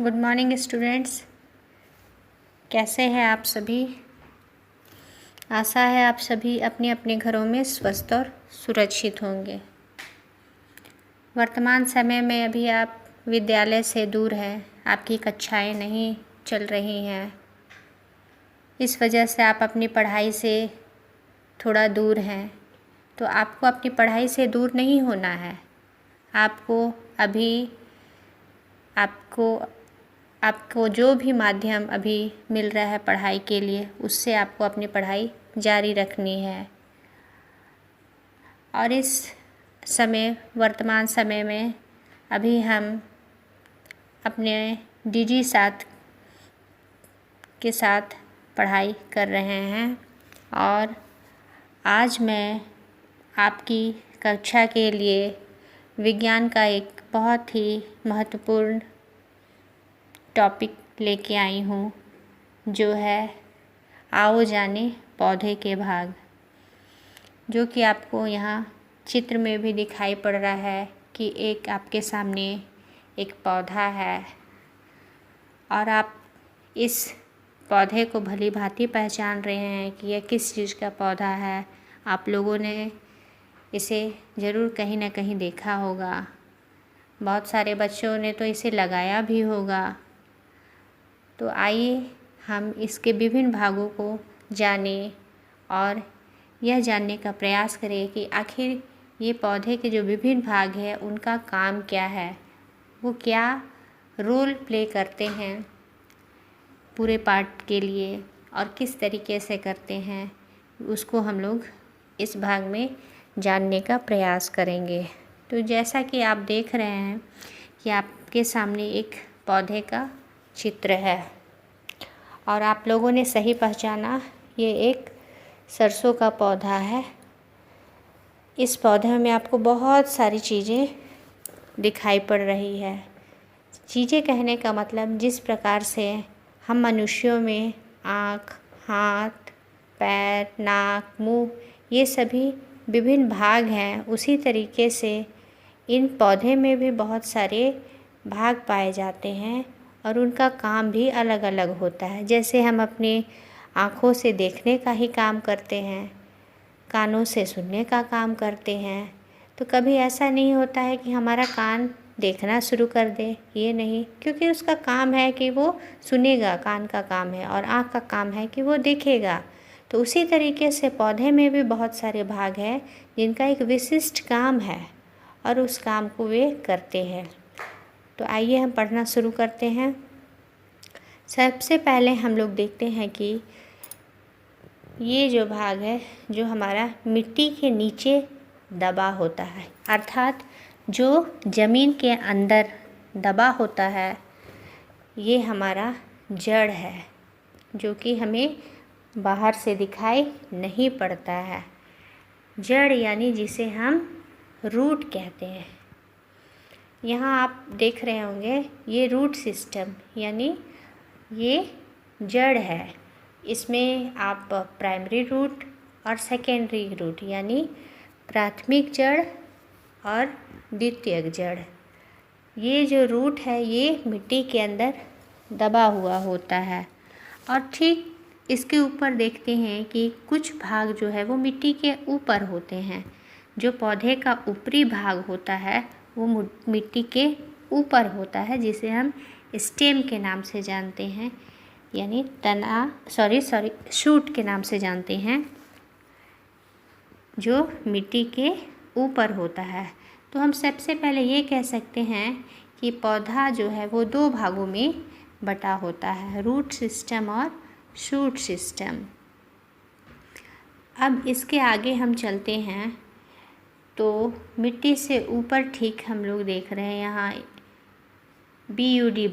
Good morning students. कैसे हैं आप सभी? आशा है आप सभी अपने अपने घरों में स्वस्थ और सुरक्षित होंगे। वर्तमान समय में अभी आप विद्यालय से दूर हैं, आपकी कक्षाएं नहीं चल रही हैं। इस वजह से आप अपनी पढ़ाई से थोड़ा दूर हैं। तो आपको अपनी पढ़ाई से दूर नहीं होना है। आपको जो भी माध्यम अभी मिल रहा है पढ़ाई के लिए, उससे आपको अपनी पढ़ाई जारी रखनी है। और इस वर्तमान समय में अभी हम अपने डीजी साथ के साथ पढ़ाई कर रहे हैं। और आज मैं आपकी कक्षा के लिए विज्ञान का एक बहुत ही महत्वपूर्ण टॉपिक लेके आई हूँ, जो है आओ जाने पौधे के भाग, जो कि आपको यहाँ चित्र में भी दिखाई पड़ रहा है कि एक आपके सामने एक पौधा है और आप इस पौधे को भली भांति पहचान रहे हैं कि यह किस चीज़ का पौधा है। आप लोगों ने इसे ज़रूर कहीं ना कहीं देखा होगा। बहुत सारे बच्चों ने तो इसे लगाया भी होगा। तो आइए हम इसके विभिन्न भागों को जानें और यह जानने का प्रयास करें कि आखिर ये पौधे के जो विभिन्न भाग हैं उनका काम क्या है, वो क्या रोल प्ले करते हैं पूरे पार्ट के लिए और किस तरीके से करते हैं, उसको हम लोग इस भाग में जानने का प्रयास करेंगे। तो जैसा कि आप देख रहे हैं कि आपके सामने एक पौधे का चित्र है और आप लोगों ने सही पहचाना, ये एक सरसों का पौधा है। इस पौधे में आपको बहुत सारी चीज़ें दिखाई पड़ रही है। चीज़ें कहने का मतलब जिस प्रकार से हम मनुष्यों में आँख, हाथ, पैर, नाक, मुंह, ये सभी विभिन्न भाग हैं, उसी तरीके से इन पौधे में भी बहुत सारे भाग पाए जाते हैं और उनका काम भी अलग अलग होता है। जैसे हम अपने आँखों से देखने का ही काम करते हैं, कानों से सुनने का काम करते हैं, तो कभी ऐसा नहीं होता है कि हमारा कान देखना शुरू कर दे, ये नहीं, क्योंकि उसका काम है कि वो सुनेगा, कान का काम है, और आँख का काम है कि वो देखेगा। तो उसी तरीके से पौधे में भी बहुत सारे भाग हैं जिनका एक विशिष्ट काम है और उस काम को वे करते हैं। तो आइए हम पढ़ना शुरू करते हैं। सबसे पहले हम लोग देखते हैं कि ये जो भाग है जो हमारा मिट्टी के नीचे दबा होता है, अर्थात जो ज़मीन के अंदर दबा होता है, ये हमारा जड़ है, जो कि हमें बाहर से दिखाई नहीं पड़ता है। जड़ यानी जिसे हम रूट कहते हैं। यहाँ आप देख रहे होंगे ये रूट सिस्टम यानी ये जड़ है। इसमें आप प्राइमरी रूट और सेकेंडरी रूट यानी प्राथमिक जड़ और द्वितीयक जड़, ये जो रूट है ये मिट्टी के अंदर दबा हुआ होता है। और ठीक इसके ऊपर देखते हैं कि कुछ भाग जो है वो मिट्टी के ऊपर होते हैं। जो पौधे का ऊपरी भाग होता है वो मिट्टी के ऊपर होता है, जिसे हम स्टेम के नाम से जानते हैं, यानी शूट के नाम से जानते हैं, जो मिट्टी के ऊपर होता है। तो हम सबसे पहले ये कह सकते हैं कि पौधा जो है वो दो भागों में बटा होता है, रूट सिस्टम और शूट सिस्टम। अब इसके आगे हम चलते हैं तो मिट्टी से ऊपर ठीक हम लोग देख रहे हैं यहाँ BUD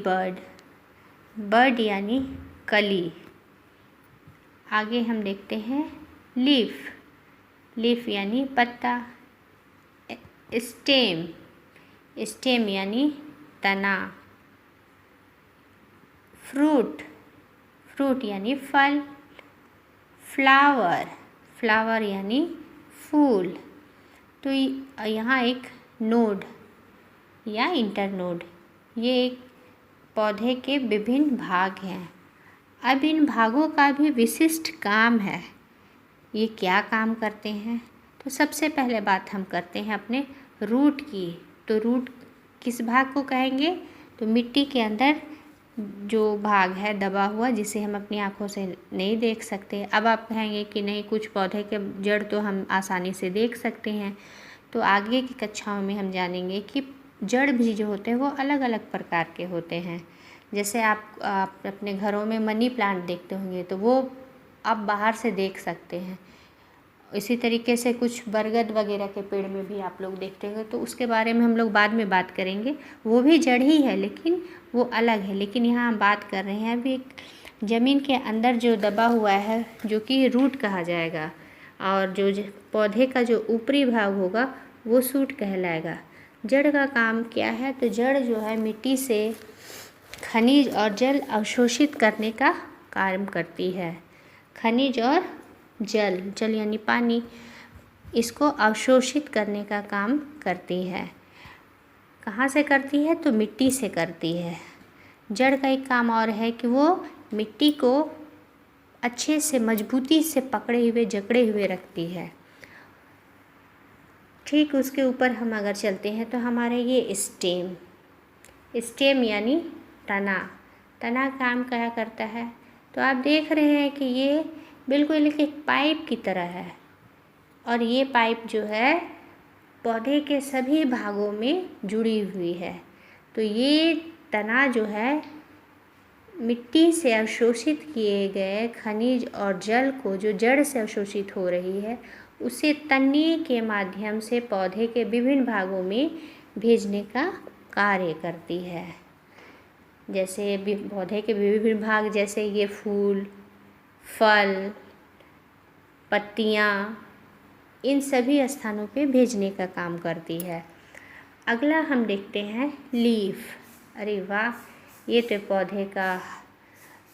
बर्ड यानी कली। आगे हम देखते हैं लीफ यानी पत्ता, स्टेम यानी तना, फ्रूट यानी फल, फ्लावर यानी फूल। तो यहाँ एक नोड या इंटरनोड, ये एक पौधे के विभिन्न भाग हैं। अब इन भागों का भी विशिष्ट काम है। ये क्या काम करते हैं? तो सबसे पहले बात हम करते हैं अपने रूट की। तो रूट किस भाग को कहेंगे? तो मिट्टी के अंदर जो भाग है दबा हुआ, जिसे हम अपनी आँखों से नहीं देख सकते। अब आप कहेंगे कि नहीं, कुछ पौधे के जड़ तो हम आसानी से देख सकते हैं। तो आगे की कक्षाओं में हम जानेंगे कि जड़ भी जो होते हैं वो अलग अलग प्रकार के होते हैं। जैसे आप अपने घरों में मनी प्लांट देखते होंगे, तो वो आप बाहर से देख सकते हैं। इसी तरीके से कुछ बरगद वगैरह के पेड़ में भी आप लोग देखते होंगे, तो उसके बारे में हम लोग बाद में बात करेंगे। वो भी जड़ ही है, लेकिन वो अलग है। लेकिन यहाँ हम बात कर रहे हैं अभी ज़मीन के अंदर जो दबा हुआ है, जो कि रूट कहा जाएगा। और जो पौधे का जो ऊपरी भाग होगा वो सूट कहलाएगा। जड़ का काम क्या है? तो जड़ जो है मिट्टी से खनिज और जल अवशोषित करने का कार्य करती है। खनिज और जल, जल यानी पानी, इसको अवशोषित करने का काम करती है। कहाँ से करती है? तो मिट्टी से करती है। जड़ का एक काम और है कि वो मिट्टी को अच्छे से मजबूती से पकड़े हुए जकड़े हुए रखती है। ठीक उसके ऊपर हम अगर चलते हैं तो हमारे ये स्टेम यानी तना काम क्या करता है? तो आप देख रहे हैं कि ये बिल्कुल एक पाइप की तरह है, और ये पाइप जो है पौधे के सभी भागों में जुड़ी हुई है। तो ये तना जो है मिट्टी से अवशोषित किए गए खनिज और जल को, जो जड़ से अवशोषित हो रही है, उसे तने के माध्यम से पौधे के विभिन्न भागों में भेजने का कार्य करती है। जैसे पौधे के विभिन्न भाग, जैसे ये फूल, फल, पत्तियाँ, इन सभी स्थानों पे भेजने का काम करती है। अगला हम देखते हैं लीफ। अरे वाह, ये तो पौधे का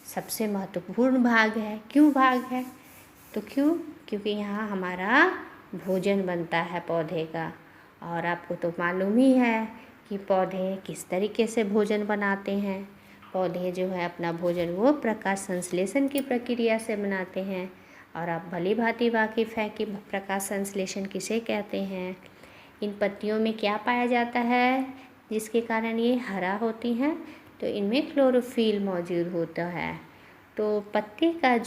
सबसे महत्वपूर्ण भाग है। क्यों भाग है? तो क्योंकि यहाँ हमारा भोजन बनता है पौधे का। और आपको तो मालूम ही है कि पौधे किस तरीके से भोजन बनाते हैं। पौधे जो है अपना भोजन वो प्रकाश संश्लेषण की प्रक्रिया से बनाते हैं। और आप भली भांति वाकिफ़ है कि प्रकाश संश्लेषण किसे कहते हैं। इन पत्तियों में क्या पाया जाता है जिसके कारण ये हरा होती हैं? तो इनमें क्लोरोफिल मौजूद होता है। तो पत्ते का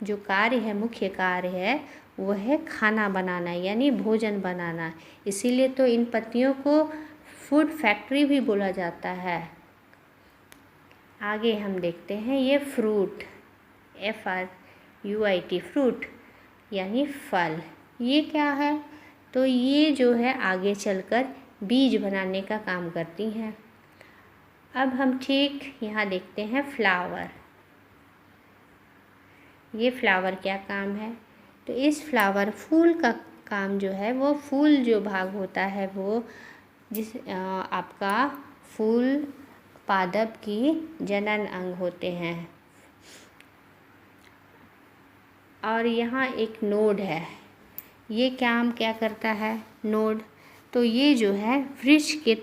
जो कार्य है, मुख्य कार्य है, वो है खाना बनाना यानी भोजन बनाना। इसीलिए तो इन पत्तियों को फूड फैक्ट्री भी बोला जाता है। आगे हम देखते हैं ये फ्रूट, FRUIT, फ्रूट यानी फल। ये क्या है? तो ये जो है आगे चलकर बीज बनाने का काम करती हैं। अब हम ठीक यहाँ देखते हैं फ्लावर। ये फ्लावर क्या काम है? तो इस फ्लावर फूल का काम जो है, वो फूल जो भाग होता है वो आपका फूल पादप की जनन अंग होते हैं। और यहाँ एक नोड है। ये काम क्या करता है? नोड। तो ये जो है वृक्ष के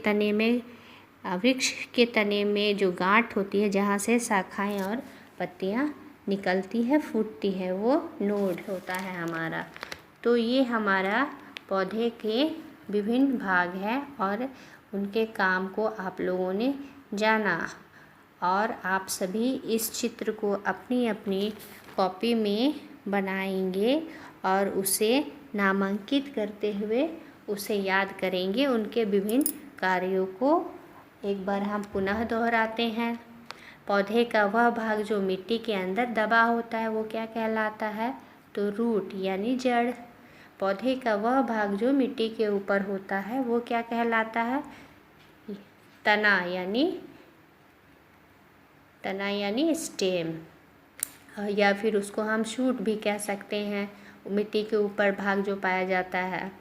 तने में जो गांठ होती है, जहाँ से शाखाएं और पत्तियाँ निकलती है, फूटती है, वो नोड होता है हमारा। तो ये हमारा पौधे के विभिन्न भाग हैं और उनके काम को आप लोगों ने जाना। और आप सभी इस चित्र को अपनी अपनी कॉपी में बनाएंगे और उसे नामांकित करते हुए उसे याद करेंगे। उनके विभिन्न कार्यों को एक बार हम पुनः दोहराते हैं। पौधे का वह भाग जो मिट्टी के अंदर दबा होता है वो क्या कहलाता है? तो रूट यानी जड़। पौधे का वह भाग जो मिट्टी के ऊपर होता है वो क्या कहलाता है? तना यानी स्टेम, या फिर उसको हम शूट भी कह सकते हैं, मिट्टी के ऊपर भाग जो पाया जाता है।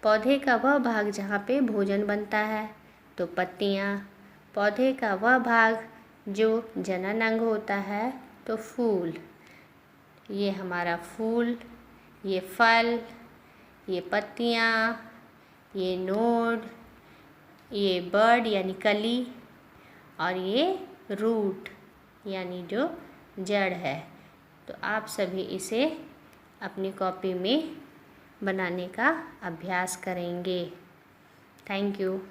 पौधे का वह भाग जहाँ पे भोजन बनता है तो पत्तियाँ। पौधे का वह भाग जो जनन अंग होता है तो फूल। ये हमारा फूल, ये फल, ये पत्तियाँ, ये नोड, ये बर्ड यानी कली, और ये रूट यानी जो जड़ है। तो आप सभी इसे अपनी कॉपी में बनाने का अभ्यास करेंगे। Thank you.